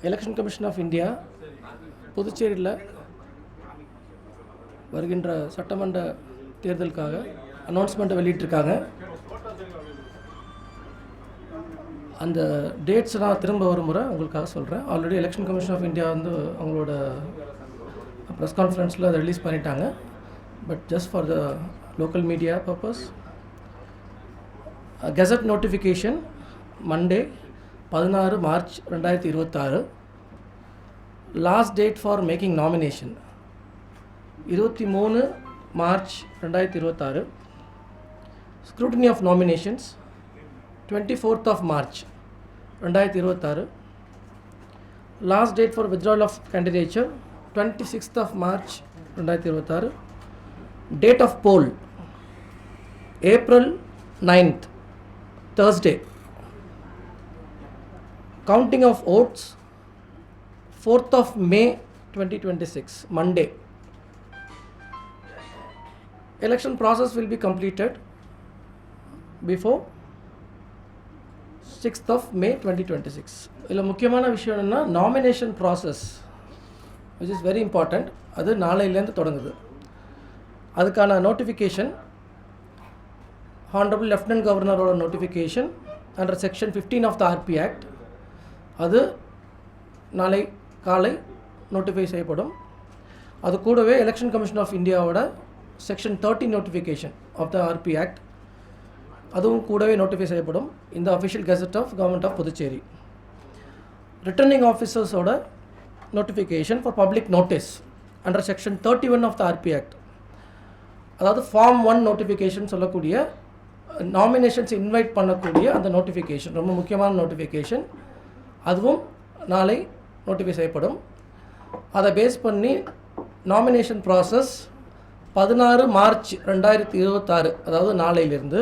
Election commission of India புதுச்சேரியில் வருகின்ற சட்டமன்ற தேர்தலுக்காக அனௌன்ஸ்மெண்ட்டை வெளியிட்டிருக்காங்க. அந்த டேட்ஸ் நான் திரும்ப ஒரு முறை உங்களுக்காக சொல்கிறேன். Already election commission of India வந்து அவங்களோட ப்ரெஸ் கான்ஃபரன்ஸில் அதை ரிலீஸ் பண்ணிட்டாங்க. But just for the local media purpose, gazette notification Monday 16 March 2026. Last date for making nomination 23 March 2026. Scrutiny of nominations 24th of March 2026. Last date for withdrawal of candidature 26th of March 2026. Date of poll April 9th, Thursday. Counting of votes 4th of May 2026, Monday. Election process will be completed before 6th of May 2026. இதில் முக்கியமான விஷயம் என்னென்னா nomination process which is very important. அது நாளையிலேருந்து தொடங்குது. அதுக்கான notification honourable lieutenant கவர்னரோட notification under section 15 of the RP act அது நாளை காலை நோட்டிஃபை செய்யப்படும். அது கூடவே எலெக்ஷன் கமிஷன் ஆஃப் இந்தியாவோட section 30 notification of the RP act அதுவும் கூடவே நோட்டிஃபை செய்யப்படும் இந்த official gazette of government of Puducherry. Returning ஆஃபீஸர்ஸோட notification for public notice under section 31 of the RP act, அதாவது ஃபார்ம் 1 நோட்டிஃபிகேஷன் சொல்லக்கூடிய நாமினேஷன்ஸ் இன்வைட் பண்ணக்கூடிய அந்த நோட்டிஃபிகேஷன் ரொம்ப முக்கியமான நோட்டிஃபிகேஷன், அதுவும் நாளை நோட்டிஃபை செய்யப்படும். அதை பேஸ் பண்ணி நாமினேஷன் ப்ராசஸ் 16 மார்ச் 2026, அதாவது நாளையிலிருந்து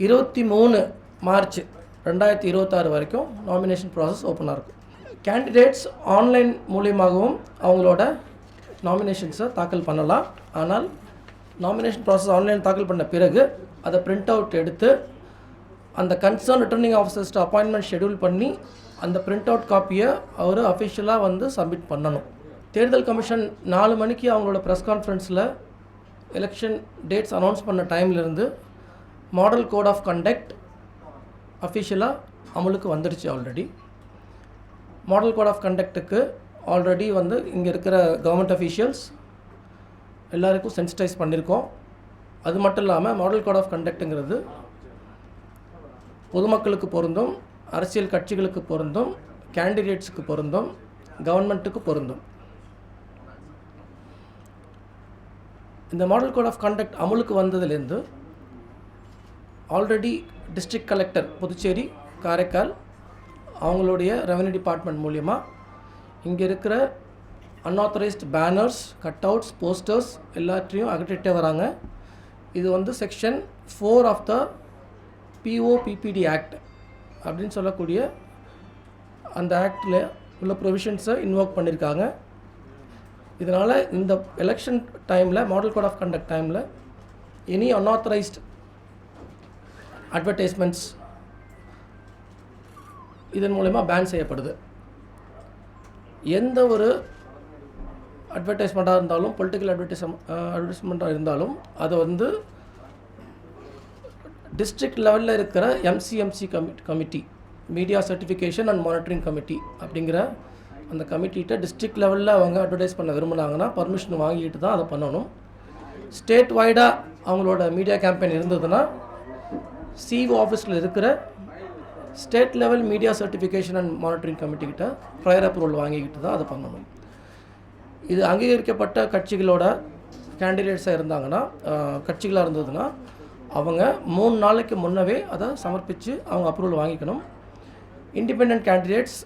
23 மார்ச் 2026 வரைக்கும் நாமினேஷன் ப்ராசஸ் ஓப்பனாக இருக்கும். கேண்டிடேட்ஸ் ஆன்லைன் மூலியமாகவும் அவங்களோட நாமினேஷன்ஸை தாக்கல் பண்ணலாம். ஆனால் நாமினேஷன் ப்ராசஸ் ஆன்லைன் தாக்கல் பண்ண பிறகு அதை பிரிண்ட் அவுட் எடுத்து அந்த கன்சர்ன் ரிட்டர்னிங் ஆஃபீஸர்ஸ்ட்டு அப்பாயின்மெண்ட் ஷெடியூல் பண்ணி அந்த பிரிண்ட் அவுட் காப்பியை அவர் அஃபிஷியலாக வந்து சப்மிட் பண்ணணும். தேர்தல் கமிஷன் 4 மணிக்கு அவங்களோட ப்ரெஸ் கான்ஃபரன்ஸில் எலெக்ஷன் டேட்ஸ் அனௌன்ஸ் பண்ண டைம்லேருந்து மாடல் கோட் ஆஃப் கண்டக்ட் அஃபிஷியலாக அமலுக்கு வந்துடுச்சு. ஆல்ரெடி மாடல் கோட் ஆஃப் கண்டக்ட்டுக்கு ஆல்ரெடி வந்து இங்கே இருக்கிற கவர்மெண்ட் அஃபீஷியல்ஸ் எல்லாருக்கும் சென்சிட்டைஸ் பண்ணியிருக்கோம். அது மட்டும் இல்லாமல் மாடல் கோட் ஆஃப் கண்டக்ட்டுங்கிறது பொதுமக்களுக்கு பொருந்தும், அரசியல் கட்சிகளுக்கு பொருந்தும், கேண்டிடேட்ஸுக்கு பொருந்தும், கவர்மெண்ட்டுக்கு பொருந்தும். இந்த மாடல் கோட் ஆஃப் கண்டக்ட் அமலுக்கு வந்ததுலேருந்து already district collector Puducherry, Karaikal அவங்களுடைய ரெவன்யூ டிபார்ட்மெண்ட் மூலிமா இங்கே இருக்கிற unauthorised banners, cut outs, posters எல்லாத்தையும் அகற்றிட்டே வராங்க. இது வந்து section 4 of the POPPD act அப்படின்னு சொல்லக்கூடிய அந்த ஆக்டில் உள்ள ப்ரொவிஷன்ஸை இன்வோக் பண்ணியிருக்காங்க. இதனால் இந்த எலெக்ஷன் டைமில் மாடல் கோட் ஆஃப் கண்டக்ட் டைமில் எனி அன்ஆத்தரைஸ்ட் அட்வர்டைஸ்மெண்ட்ஸ் இதன் மூலமாக பேன் செய்யப்படுது. எந்த ஒரு அட்வர்டைஸ்மெண்ட்டாக இருந்தாலும், பொலிட்டிக்கல் அட்வர்டைஸ்மெண்ட்டாக இருந்தாலும் அதை வந்து டிஸ்ட்ரிக்ட் லெவலில் இருக்கிற MCMC committee, media certification and monitoring committee அப்படிங்கிற அந்த கமிட்டிகிட்ட டிஸ்ட்ரிக்ட் லெவலில் அவங்க அட்வர்டைஸ் பண்ண விரும்பினாங்கன்னா பர்மிஷன் வாங்கிட்டு தான் அதை பண்ணணும். ஸ்டேட் வைடாக அவங்களோட மீடியா கேம்பெயின் இருந்ததுன்னா CO ஆஃபீஸில் இருக்கிற state level media certification and monitoring கமிட்டிக்கிட்ட ப்ரையர் அப்ரூவல் வாங்கிக்கிட்டு தான் அதை பண்ணணும். இது அங்கீகரிக்கப்பட்ட கட்சிகளோட கேண்டிடேட்ஸாக இருந்தாங்கன்னா, கட்சிகளாக இருந்ததுன்னா அவங்க 3 நாளைக்கு முன்னவே அதை சமர்ப்பித்து அவங்க அப்ரூவல் வாங்கிக்கணும். Independent candidates,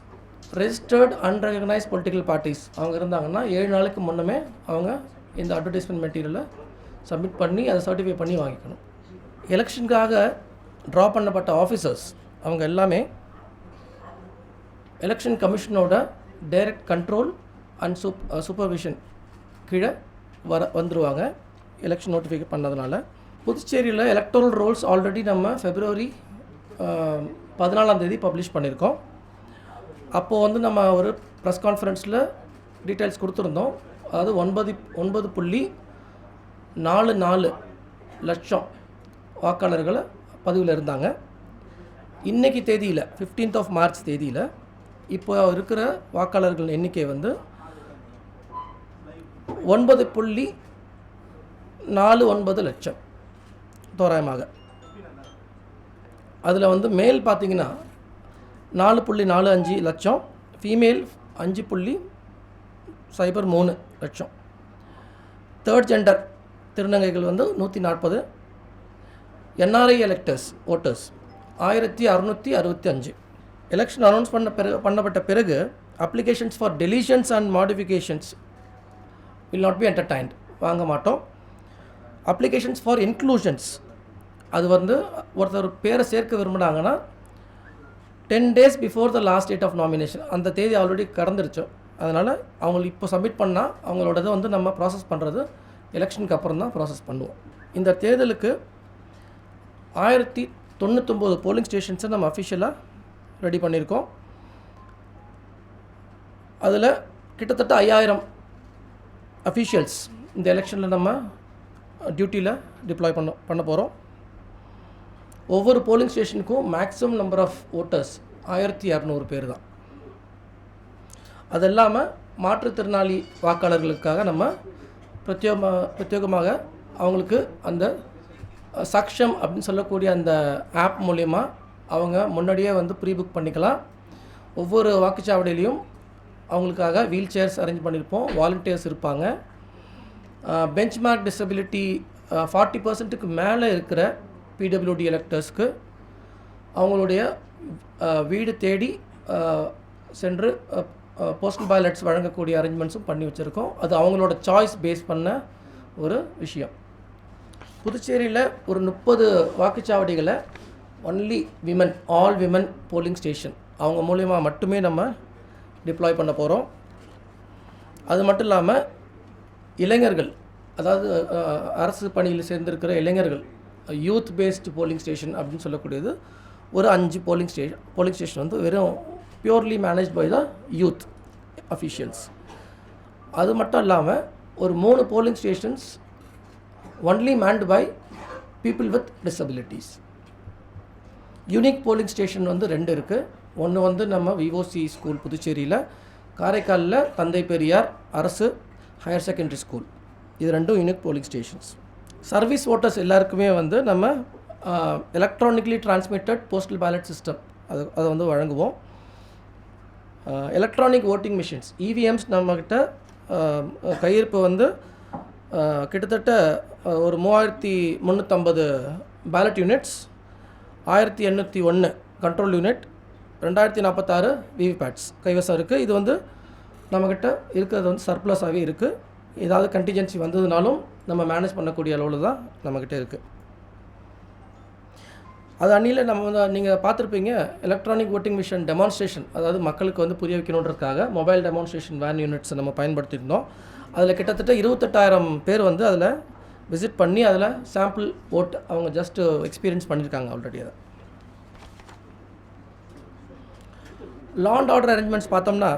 registered unrecognised political parties அவங்க இருந்தாங்கன்னா 7 நாளைக்கு முன்னமே அவங்க இந்த அட்வர்டைஸ்மெண்ட் மெட்டீரியலை சப்மிட் பண்ணி அதை சர்டிஃபை பண்ணி வாங்கிக்கணும். எலெக்ஷனுக்காக ட்ரா பண்ணப்பட்ட ஆஃபீஸர்ஸ் அவங்க எல்லாமே எலெக்ஷன் கமிஷனோட டைரக்ட் கண்ட்ரோல் அண்ட் சூப்பர்விஷன் கீழே வந்துடுவாங்க எலெக்ஷன் நோட்டிஃபை பண்ணதுனால. புதுச்சேரியில் எலக்டோரல் ரோல்ஸ் ஆல்ரெடி நம்ம February 14 பப்ளிஷ் பண்ணியிருக்கோம். அப்போது வந்து நம்ம ஒரு ப்ரெஸ் கான்ஃபரன்ஸில் டீட்டெயில்ஸ் கொடுத்துருந்தோம். அதாவது 9.44 லட்சம் வாக்காளர்கள் பதிவில் இருந்தாங்க. இன்றைக்கி தேதியில் 15th March தேதியில் இப்போ இருக்கிற வாக்காளர்கள் எண்ணிக்கை வந்து 9.49 லட்சம் தோராயமாக. அதில் வந்து மேல் பார்த்திங்கன்னா 4.45 லட்சம், ஃபீமேல் 5.03 லட்சம். தேர்ட் ஜெண்டர் திருநங்கைகள் வந்து 140. NRI electors voters 1665. Election announce பண்ணப்பட்ட பிறகு applications for deletions and modifications will not be entertained, வாங்க மாட்டோம். அப்ளிகேஷன்ஸ் ஃபார் இன்க்ளூஷன்ஸ், அது வந்து ஒருத்தர் பேரை சேர்க்க விரும்புனாங்கன்னா 10 days before the last date of nomination, அந்த தேதி ஆல்ரெடி கடந்துருச்சோம். அதனால் அவங்களுக்கு இப்போ சப்மிட் பண்ணால் அவங்களோடதை வந்து நம்ம ப்ராசஸ் பண்ணுறது எலெக்ஷனுக்கு அப்புறம் தான் ப்ராசஸ் பண்ணுவோம். இந்த தேர்தலுக்கு 1099 போலிங் ஸ்டேஷன்ஸை நம்ம அஃபிஷியலாக ரெடி பண்ணியிருக்கோம். அதில் கிட்டத்தட்ட 5000 அஃபிஷியல்ஸ் இந்த எலெக்ஷனில் நம்ம டியூட்டியில் டிப்ளாய் பண்ண போகிறோம். ஒவ்வொரு போலிங் ஸ்டேஷனுக்கும் மேக்ஸிமம் நம்பர் ஆஃப் ஓட்டர்ஸ் 1200 பேர் தான். அது இல்லாமல் மாற்றுத்திறனாளி வாக்காளர்களுக்காக நம்ம பிரத்யேகமாக அவங்களுக்கு அந்த சக்ஷம் அப்படின்னு சொல்லக்கூடிய அந்த ஆப் மூலயமா அவங்க முன்னாடியே வந்து ப்ரீ புக் பண்ணிக்கலாம். ஒவ்வொரு வாக்குச்சாவடியிலையும் அவங்களுக்காக வீல் சேர்ஸ் அரேஞ்ச் பண்ணியிருப்போம், வாலண்டியர்ஸ் இருப்பாங்க. பெஞ்ச்மார்க் டிசபிலிட்டி 40% மேலே இருக்கிற பிடபிள்யூடி எலெக்டர்ஸ்க்கு அவங்களுடைய வீடு தேடி சென்று போஸ்டல் பேலட்ஸ் வழங்கக்கூடிய அரேஞ்ச்மெண்ட்ஸும் பண்ணி வச்சுருக்கோம். அது அவங்களோட சாய்ஸ் பேஸ் பண்ண ஒரு விஷயம். புதுச்சேரியில் ஒரு 30 வாக்குச்சாவடிகளை only women, all women polling station அவங்க மூலயமா மட்டுமே நம்ம டிப்ளாய் பண்ண போகிறோம். அது மட்டும் இல்லாமல் இளைஞர்கள், அதாவது அரசு பணியில் சேர்ந்திருக்கிற இளைஞர்கள், யூத் பேஸ்டு போலிங் ஸ்டேஷன் அப்படின்னு சொல்லக்கூடியது ஒரு 5 போலிங் ஸ்டேஷன் வந்து வெறும் purely manage by the youth officials. அது மட்டும் இல்லாமல் ஒரு 3 polling stations only manned by people with disabilities. Unique polling station வந்து 2 இருக்குது. ஒன்று வந்து நம்ம விஓசி ஸ்கூல் புதுச்சேரியில், காரைக்காலில் தந்தை பெரியார் அரசு ஹையர் செகண்டரி ஸ்கூல். இது 2 unique polling stations. Service voters எல்லாருக்குமே வந்து நம்ம electronically transmitted postal ballot system அதை வந்து வழங்குவோம். எலக்ட்ரானிக் ஓட்டிங் மிஷின்ஸ் இவிஎம்ஸ் நம்மக்கிட்ட கையிருப்பு வந்து கிட்டத்தட்ட ஒரு 3350 பேலட் யூனிட்ஸ், 1801 கண்ட்ரோல் யூனிட், 2046 விவிபேட்ஸ் கைவசம் இருக்குது. இது வந்து நம்மக்கிட்ட இருக்கிறது வந்து சர்ப்ளஸாகவே இருக்குது. ஏதாவது கண்டிஜென்சி வந்ததுனாலும் நம்ம மேனேஜ் பண்ணக்கூடிய அளவில் தான் நம்மக்கிட்ட இருக்குது. அது அன்னியில் நம்ம வந்து நீங்கள் பார்த்துருப்பீங்க, எலக்ட்ரானிக் ஓட்டிங் மிஷின் டெமான்ஸ்ட்ரேஷன், அதாவது மக்களுக்கு வந்து புரிய வைக்கணுன்றதுக்காக மொபைல் டெமான்ஸ்ட்ரேஷன் வேன் யூனிட்ஸை நம்ம பயன்படுத்தியிருந்தோம். அதில் கிட்டத்தட்ட 28,000 பேர் வந்து அதில் விசிட் பண்ணி அதில் சாம்பிள் ஓட் அவங்க ஜஸ்ட்டு எக்ஸ்பீரியன்ஸ் பண்ணியிருக்காங்க ஆல்ரெடி. அதை லா அண்ட் ஆர்டர் அரேஞ்ச்மெண்ட்ஸ் பார்த்தோம்னா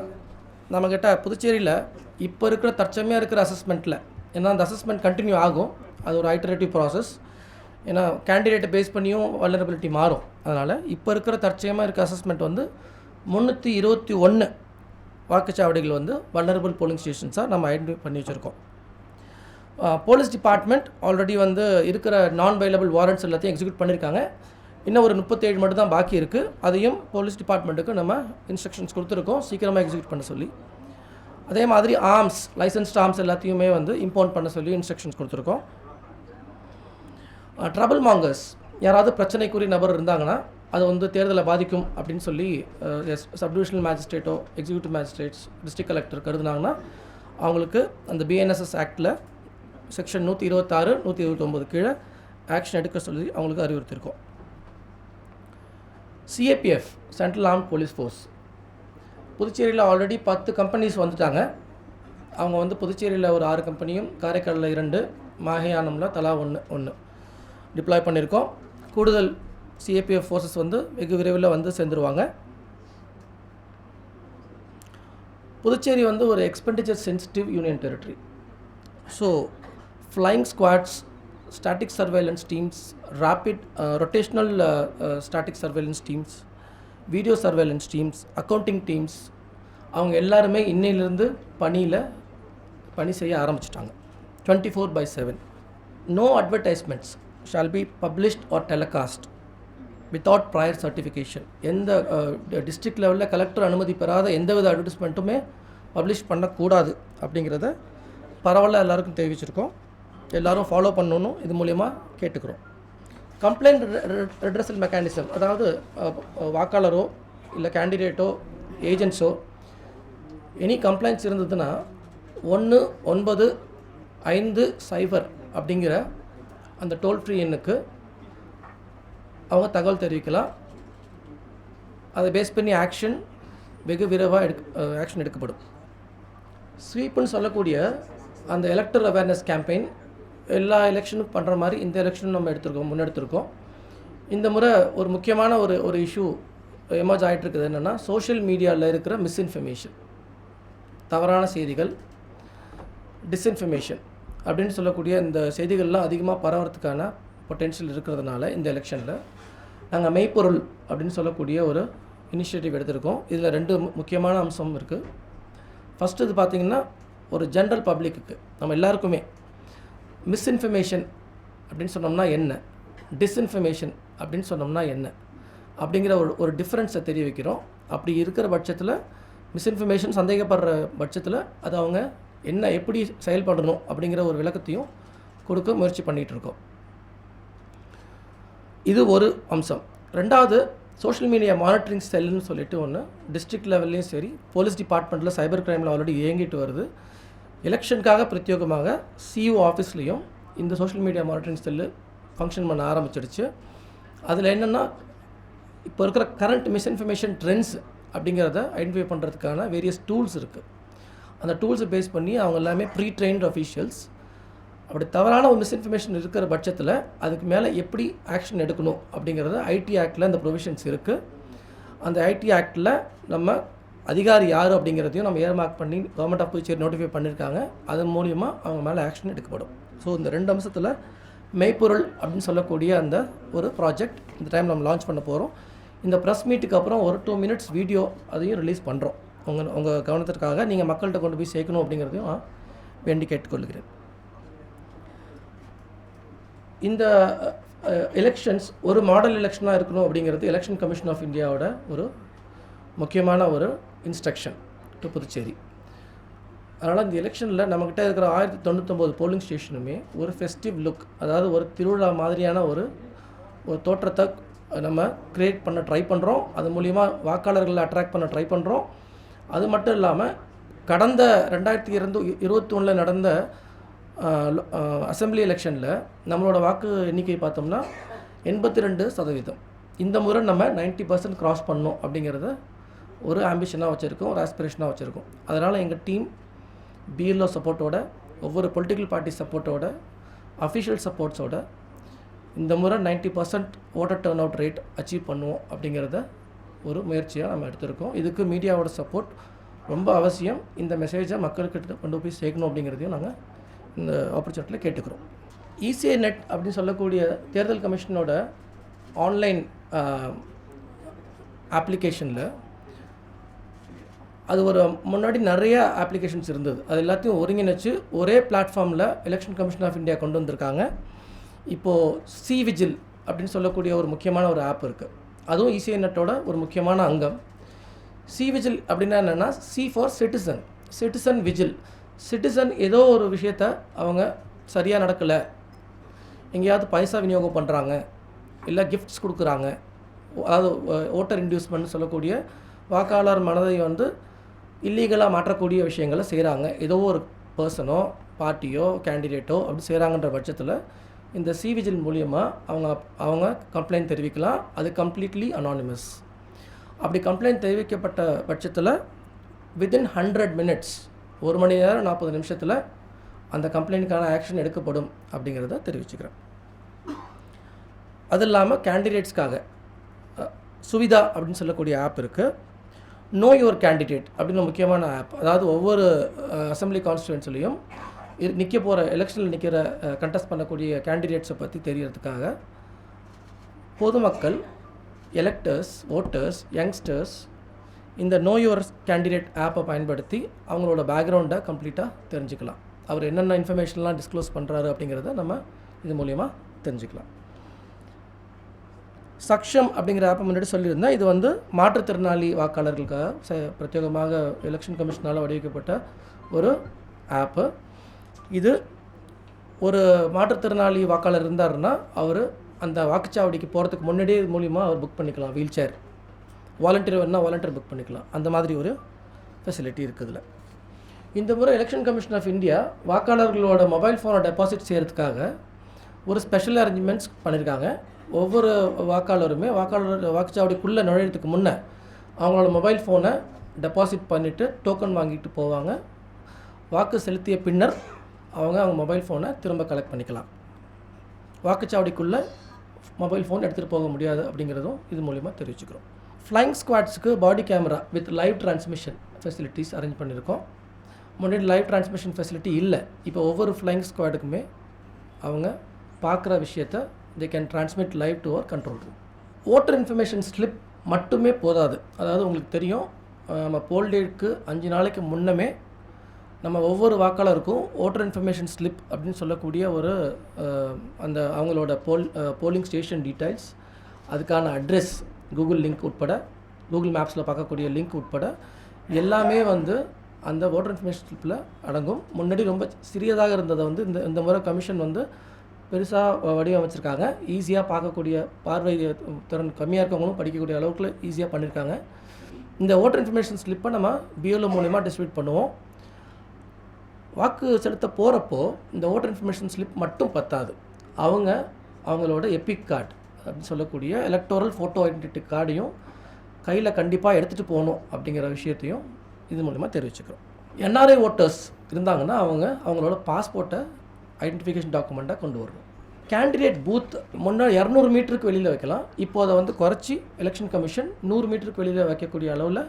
நம்மக்கிட்ட புதுச்சேரியில் இப்போ இருக்கிற தற்சமையாக இருக்கிற அசஸ்மெண்ட்டில், ஏன்னா அந்த அசஸ்மெண்ட் கண்டினியூ ஆகும், அது ஒரு ஐட்டரேட்டிவ் ப்ராசஸ், ஏன்னா கேண்டிடேட்டை பேஸ் பண்ணியும் வல்னரபிலிட்டி மாறும். அதனால் இப்போ இருக்கிற தற்சயமாக இருக்க அசஸ்மெண்ட் வந்து 321 வாக்குச்சாவடிகள் வந்து வல்னரபிள் போலிங் ஸ்டேஷன்ஸாக நம்ம ஐடென்டிஃபை பண்ணி வச்சுருக்கோம். போலீஸ் டிபார்ட்மெண்ட் ஆல்ரெடி வந்து இருக்கிற நான் பைலபிள் வாரண்ட்ஸ் எல்லாத்தையும் எக்ஸிக்யூட் பண்ணியிருக்காங்க. இன்னும் ஒரு 37 மட்டும் தான் பாக்கி இருக்குது. அதையும் போலீஸ் டிபார்ட்மெண்ட்டுக்கு நம்ம இன்ஸ்ட்ரக்ஷன்ஸ் கொடுத்துருக்கோம் சீக்கிரமாக எக்ஸிக்யூட் பண்ண சொல்லி. அதே மாதிரி ஆர்ம்ஸ், லைசன்ஸ்ட் ஆர்ம்ஸ் எல்லாத்தையுமே வந்து இம்போர்ட் பண்ண சொல்லி இன்ஸ்ட்ரக்ஷன்ஸ் கொடுத்துருக்கோம். ட்ரபிள் மாங்கர்ஸ், யாராவது பிரச்சனைக்குரிய நபர் இருந்தாங்கன்னா அது வந்து தேர்தலை பாதிக்கும் அப்படின்னு சொல்லி சப்டிவிஷனல் மேஜிஸ்ட்ரேட்டோ எக்ஸிக்யூட்டிவ் மேஜிஸ்ட்ரேட்ஸ் டிஸ்ட்ரிக்ட் கலெக்டர் கருதுனாங்கன்னா அவங்களுக்கு அந்த பிஎன்எஸ்எஸ் ஆக்டில் செக்ஷன் 126, 129 கீழே ஆக்ஷன் எடுக்க சொல்லி அவங்களுக்கு அறிவுறுத்தியிருக்கோம். CAPF, central armed police force, புதுச்சேரியில் ஆல்ரெடி 10 கம்பெனிஸ் வந்துட்டாங்க. அவங்க வந்து புதுச்சேரியில் ஒரு 6 கம்பெனியும், காரைக்காலில் 2, மாஹியானமில் தலா 1 டிப்ளாய் பண்ணியிருக்கோம். கூடுதல் சிஏபிஎஃப் ஃபோர்ஸஸ் வந்து வெகு விரைவில் வந்து சேர்ந்துருவாங்க. புதுச்சேரி வந்து ஒரு expenditure sensitive union territory. So flying squads, static surveillance teams, rapid rotational static surveillance teams, video surveillance teams, accounting teams, அவங்க எல்லாருமே இன்னையிலிருந்து பணி செய்ய ஆரம்பிச்சிட்டாங்க 24/7. No advertisements shall be published or telecast without prior certification. எந்த டிஸ்ட்ரிக்ட் லெவலில் collector அனுமதி பெறாத எந்தவித அட்வர்டைஸ்மெண்ட்டுமே பப்ளிஷ் பண்ணக்கூடாது அப்படிங்கிறத பரவாயில்ல எல்லாருக்கும் தெரிவிச்சிருக்கோம். எல்லோரும் ஃபாலோ பண்ணணும், இது மூலயமா கேட்டுக்கிறோம். கம்ப்ளைண்ட் ரெட்ரஸல் மெக்கானிசம், அதாவது வாக்காளரோ இல்லை கேண்டிடேட்டோ ஏஜென்ட்ஸோ எனி கம்ப்ளைண்ட்ஸ் இருந்ததுன்னா 1950 அப்படிங்கிற அந்த டோல் ஃப்ரீ எண்ணுக்கு அவங்க தகவல் தெரிவிக்கலாம். அதை பேஸ் பண்ணி வெகு விரைவாக ஆக்ஷன் எடுக்கப்படும். ஸ்வீப்புன்னு சொல்லக்கூடிய அந்த எலக்டரல் அவேர்னஸ் கேம்பெயின் எல்லா எலெக்ஷனும் பண்ணுற மாதிரி இந்த எலெக்ஷனும் நம்ம முன்னெடுத்திருக்கோம். இந்த முறை ஒரு முக்கியமான ஒரு இஷ்யூ எமர்ஜ் ஆகிட்டு இருக்குது. என்னென்னா, சோஷியல் மீடியாவில் இருக்கிற மிஸ்இன்ஃபர்மேஷன், தவறான செய்திகள், டிஸ்இன்ஃபர்மேஷன் அப்படின்னு சொல்லக்கூடிய இந்த செய்திகள்லாம் அதிகமாக பரவறதுக்கான பொட்டென்ஷியல் இருக்கிறதுனால இந்த எலெக்ஷனில் நாங்கள் மெய்ப்பொருள் அப்படின்னு சொல்லக்கூடிய ஒரு இனிஷியேட்டிவ் எடுத்திருக்கோம். இதில் 2 முக்கியமான அம்சம் இருக்குது. ஃபஸ்ட்டு இது பார்த்திங்கன்னா, ஒரு ஜென்ரல் பப்ளிக்கு நம்ம எல்லாருக்குமே மிஸ்இன்ஃபர்மேஷன் அப்படின்னு சொன்னோம்னா என்ன, டிஸ்இன்ஃபர்மேஷன் அப்படின்னு சொன்னோம்னா என்ன அப்படிங்கிற ஒரு டிஃப்ரென்ஸை தெரிய வைக்கிறோம். அப்படி இருக்கிற பட்சத்தில் மிஸ்இன்ஃபர்மேஷன் சந்தேகப்படுற பட்சத்தில் அது அவங்க எப்படி செயல்படணும் அப்படிங்கிற ஒரு விளக்கத்தையும் கொடுக்க முயற்சி பண்ணிகிட்ருக்கோம். இது ஒரு அம்சம். 2வது, சோஷியல் மீடியா மானிட்டரிங் செல்லுன்னு சொல்லிட்டு ஒன்று டிஸ்ட்ரிக்ட் லெவல்லையும் சரி, போலீஸ் டிபார்ட்மெண்ட்டில் சைபர் கிரைமில் ஆல்ரெடி இயங்கிட்டு வருது. எலெக்ஷனுக்காக பிரத்யேகமாக சிஇஓ ஆஃபீஸ்லேயும் இந்த social media monitoring cell function பண்ண ஆரம்பிச்சிடுச்சு. அதில் என்னென்னா, இப்போ இருக்கிற கரண்ட் மிஸ்இன்ஃபர்மேஷன் ட்ரெண்ட்ஸ் அப்படிங்கிறத ஐடென்டிஃபை பண்ணுறதுக்கான வேரியஸ் டூல்ஸ் இருக்குது. அந்த டூல்ஸை பேஸ் பண்ணி அவங்க எல்லாமே ப்ரீ ட்ரெயின்டு அஃபீஷியல்ஸ். அப்படி தவறான ஒரு மிஸ்இன்ஃபர்மேஷன் இருக்கிற பட்சத்தில் அதுக்கு மேலே எப்படி ஆக்ஷன் எடுக்கணும் அப்படிங்கிறது ஐடி ஆக்டில் இந்த ப்ரொவிஷன்ஸ் இருக்குது. அந்த ஐடி ஆக்டில் நம்ம அதிகாரி யார் அப்படிங்கிறதையும் நம்ம ஏர்மார்க் பண்ணி கவர்மெண்ட் ஆஃப் புதுச்சேரி நோட்டிஃபை பண்ணியிருக்காங்க. அதன் மூலிமா அவங்க மேலே ஆக்ஷன் எடுக்கப்படும். ஸோ இந்த 2 அம்சத்தில் மெய்ப்பொருள் அப்படின்னு சொல்லக்கூடிய அந்த ஒரு ப்ராஜெக்ட் இந்த டைம் நம்ம லான்ச் பண்ண போகிறோம். இந்த ப்ரெஸ் மீட்டுக்கு அப்புறம் ஒரு 2 minutes வீடியோ அதையும் ரிலீஸ் பண்ணுறோம். உங்கள் கவனத்திற்காக நீங்கள் மக்கள்கிட்ட கொண்டு போய் சேர்க்கணும் அப்படிங்கிறதையும் வேண்டி கேட்டுக்கொள்கிறேன். இந்த எலெக்ஷன்ஸ் ஒரு மாடல் எலெக்ஷனாக இருக்கணும் அப்படிங்கிறது எலெக்ஷன் கமிஷன் ஆஃப் இந்தியாவோட ஒரு முக்கியமான ஒரு இன்ஸ்ட்ரக்ஷன் டு புதுச்சேரி. அதனால் இந்த எலெக்ஷனில் நம்மக்கிட்ட இருக்கிற 1099 போலிங் ஸ்டேஷனுமே ஒரு ஃபெஸ்டிவ் லுக், அதாவது ஒரு திருவிழா மாதிரியான ஒரு தோற்றத்தை நம்ம க்ரியேட் பண்ண ட்ரை பண்ணுறோம். அது மூலிமா வாக்காளர்களை அட்ராக்ட் பண்ண ட்ரை பண்ணுறோம். அது மட்டும் இல்லாமல் கடந்த 2021 நடந்த அசம்பிளி எலெக்ஷனில் நம்மளோட வாக்கு எண்ணிக்கை பார்த்தோம்னா 82%. இந்த முறை நம்ம 90% கிராஸ் பண்ணோம் அப்படிங்கிறத ஒரு ஆம்பிஷனாக வச்சுருக்கோம், ஒரு ஆஸ்பிரேஷனாக வச்சுருக்கோம். அதனால் எங்கள் டீம் பிஎல்ஓ சப்போர்ட்டோட, ஒவ்வொரு பொலிட்டிக்கல் பார்ட்டி சப்போர்ட்டோட, அஃபிஷியல் சப்போர்ட்ஸோட இந்த முறை 90% voter turn out rate achieve பண்ணுவோம் அப்படிங்கிறத ஒரு முயற்சியாக நம்ம எடுத்திருக்கோம். இதுக்கு மீடியாவோட சப்போர்ட் ரொம்ப அவசியம். இந்த மெசேஜை மக்கள்கிட்ட கொண்டு போய் சேர்க்கணும் அப்படிங்கிறதையும் நாங்கள் இந்த ஆப்பர்ச்சுனிட்டியில் கேட்டுக்கிறோம். இசிஐ நெட் அப்படின்னு சொல்லக்கூடிய தேர்தல் கமிஷனோட ஆன்லைன் அப்ளிகேஷனில் அது முன்னாடி நிறைய அப்ளிகேஷன்ஸ் இருந்தது. அது எல்லாத்தையும் ஒருங்கிணைச்சு ஒரே பிளாட்ஃபார்மில் எலெக்ஷன் கமிஷன் ஆஃப் இந்தியா கொண்டு வந்திருக்காங்க. இப்போது சிவிஜில் அப்படின்னு சொல்லக்கூடிய ஒரு முக்கியமான ஒரு ஆப் இருக்குது. அதுவும் இசிஐ நெட்டோட ஒரு முக்கியமான அங்கம். சிவிஜில் அப்படின்னா என்னென்னா, C for citizen, citizen vigil. Citizen ஏதோ ஒரு விஷயத்தை அவங்க சரியாக நடக்கலை, எங்கேயாவது பைசா விநியோகம் பண்ணுறாங்க, இல்லை கிஃப்ட்ஸ் கொடுக்குறாங்க, அதாவது ஓட்டர் இன்டியூஸ்மெண்ட் சொல்லக்கூடிய வாக்காளர் மனதை இல்லீகலாக மாற்றக்கூடிய விஷயங்களை செய்கிறாங்க, ஏதோ ஒரு பர்சனோ பார்ட்டியோ கேண்டிடேட்டோ அப்படி செய்கிறாங்கன்ற பட்சத்தில் இந்த சிவிஜில் மூலியமாக அவங்க கம்ப்ளைண்ட் தெரிவிக்கலாம். அது கம்ப்ளீட்லி அனானிமஸ். அப்படி கம்ப்ளைண்ட் தெரிவிக்கப்பட்ட பட்சத்தில் வித்தின் 100 minutes, 1 மணி நேரம் 40 நிமிஷத்தில் அந்த கம்ப்ளைண்ட்டுக்கான ஆக்ஷன் எடுக்கப்படும் அப்படிங்கிறத தெரிவிச்சுக்கிறேன். அது இல்லாமல் கேண்டிடேட்ஸ்க்காக சுவிதா அப்படின்னு சொல்லக்கூடிய ஆப் இருக்குது. நோ யுவர் கேண்டிடேட் அப்படின்னு முக்கியமான ஆப். அதாவது ஒவ்வொரு அசம்பிளி கான்ஸ்டியூன்சிலையும் நிற்க போகிற எலெக்ஷனில் நிற்கிற கண்டெஸ்ட் பண்ணக்கூடிய கேண்டிடேட்ஸை பற்றி தெரியறதுக்காக பொதுமக்கள், எலெக்டர்ஸ், ஓட்டர்ஸ், யங்ஸ்டர்ஸ் இந்த நோ யுவர் கேண்டிடேட் ஆப்பை பயன்படுத்தி அவங்களோட பேக்ரவுண்டை கம்ப்ளீட்டாக தெரிஞ்சுக்கலாம். அவர் என்னென்ன இன்ஃபர்மேஷன்லாம் டிஸ்க்ளோஸ் பண்ணுறாரு அப்படிங்கிறத நம்ம இது மூலிமா தெரிஞ்சுக்கலாம். சக்ஷம் அப்படிங்கிற ஆப்பை முன்னாடி சொல்லியிருந்தேன். இது வந்து மாற்றுத்திறனாளி வாக்காளர்களுக்காக பிரத்யேகமாக எலெக்ஷன் கமிஷனால் வடிவமைக்கப்பட்ட ஒரு ஆப்பு. இது ஒரு மாற்றுத்திறனாளி வாக்காளர் இருந்தாருன்னா அவர் அந்த வாக்குச்சாவடிக்கு போகிறதுக்கு முன்னாடியே இது மூலிமா அவர் புக் பண்ணிக்கலாம். வீல் சேர் வாலண்டியர் வேணுன்னா வாலண்டியர் புக் பண்ணிக்கலாம். அந்த மாதிரி ஒரு ஃபெசிலிட்டி இருக்குதுல. இந்த முறை எலெக்ஷன் கமிஷன் ஆஃப் இந்தியா வாக்காளர்களோட மொபைல் ஃபோனை டெபாசிட் செய்கிறதுக்காக ஒரு ஸ்பெஷல் அரேஞ்ச்மெண்ட்ஸ் பண்ணியிருக்காங்க. ஒவ்வொரு வாக்காளருமே வாக்குச்சாவடிக்குள்ளே நுழையிறதுக்கு முன்னே அவங்களோட மொபைல் ஃபோனை டெபாசிட் பண்ணிவிட்டு டோக்கன் வாங்கிட்டு போவாங்க. வாக்கு செலுத்திய பின்னர் அவங்க மொபைல் ஃபோனை திரும்ப கலெக்ட் பண்ணிக்கலாம். வாக்குச்சாவடிக்குள்ளே மொபைல் ஃபோன் எடுத்துகிட்டு போக முடியாது அப்படிங்கிறதும் இது மூலிமா தெரிவிச்சுக்கிறோம். ஃப்ளைங் ஸ்குவாட்ஸுக்கு body camera with live transmission facilities arrange பண்ணியிருக்கோம். முன்னாடி லைவ் டிரான்ஸ்மிஷன் ஃபெசிலிட்டி இல்லை. இப்போ ஒவ்வொரு ஃப்ளைங் ஸ்குவாடுக்குமே அவங்க பார்க்குற விஷயத்தை they can transmit live to our control room. Voter information slip மட்டுமே போதாது. அதாவது உங்களுக்கு தெரியும், நம்ம போல் டேட்க்கு 5 நாளைக்கு முன்னமே நம்ம ஒவ்வொரு வாக்காளருக்கும் ஓட்டர் இன்ஃபர்மேஷன் ஸ்லிப் அப்படின்னு சொல்லக்கூடிய ஒரு அந்த அவங்களோட போலிங் ஸ்டேஷன் டீட்டெயில்ஸ், அதுக்கான அட்ரெஸ், கூகுள் லிங்க் உட்பட, கூகுள் மேப்ஸில் பார்க்கக்கூடிய லிங்க் உட்பட எல்லாமே வந்து அந்த ஓட்டர் இன்ஃபர்மேஷன் ஸ்லிப்பில் அடங்கும். முன்னாடி ரொம்ப சிறியதாக இருந்ததை வந்து இந்த முறை கமிஷன் வந்து பெருசாக வடிவமைச்சிருக்காங்க. ஈஸியாக பார்க்கக்கூடிய, பார்வை திறன் கம்மியாக இருக்கவங்களும் படிக்கக்கூடிய அளவுக்கு ஈஸியாக பண்ணியிருக்காங்க. இந்த ஓட்டர் இன்ஃபர்மேஷன் ஸ்லிப்பை நம்ம பிஎல்ஓ மூலமா டிஸ்ட்ரிபியூட் பண்ணுவோம். வாக்கு செலுத்த போகிறப்போ இந்த ஓட்டர் இன்ஃபர்மேஷன் ஸ்லிப் மட்டும் பத்தாது. அவங்களோட எபிக் கார்டு அப்படின்னு சொல்லக்கூடிய எலக்டோரல் ஃபோட்டோ ஐடென்டிட்டி கார்டையும் கையில் கண்டிப்பாக எடுத்துகிட்டு போகணும் அப்படிங்கிற விஷயத்தையும் இது மூலிமா தெரிவிச்சுக்கிறோம். என்ஆர்ஐ ஓட்டர்ஸ் இருந்தாங்கன்னா அவங்களோட பாஸ்போர்ட்டை ஐடென்டிஃபிகேஷன் டாக்குமெண்ட்டாக கொண்டு வரணும். கேண்டிடேட் பூத் முன்னாடி 200 மீட்டருக்கு வெளியில் வைக்கலாம். இப்போ அதை வந்து குறைச்சி எலெக்ஷன் கமிஷன் 100 மீட்டருக்கு வெளியில் வைக்கக்கூடிய அளவில்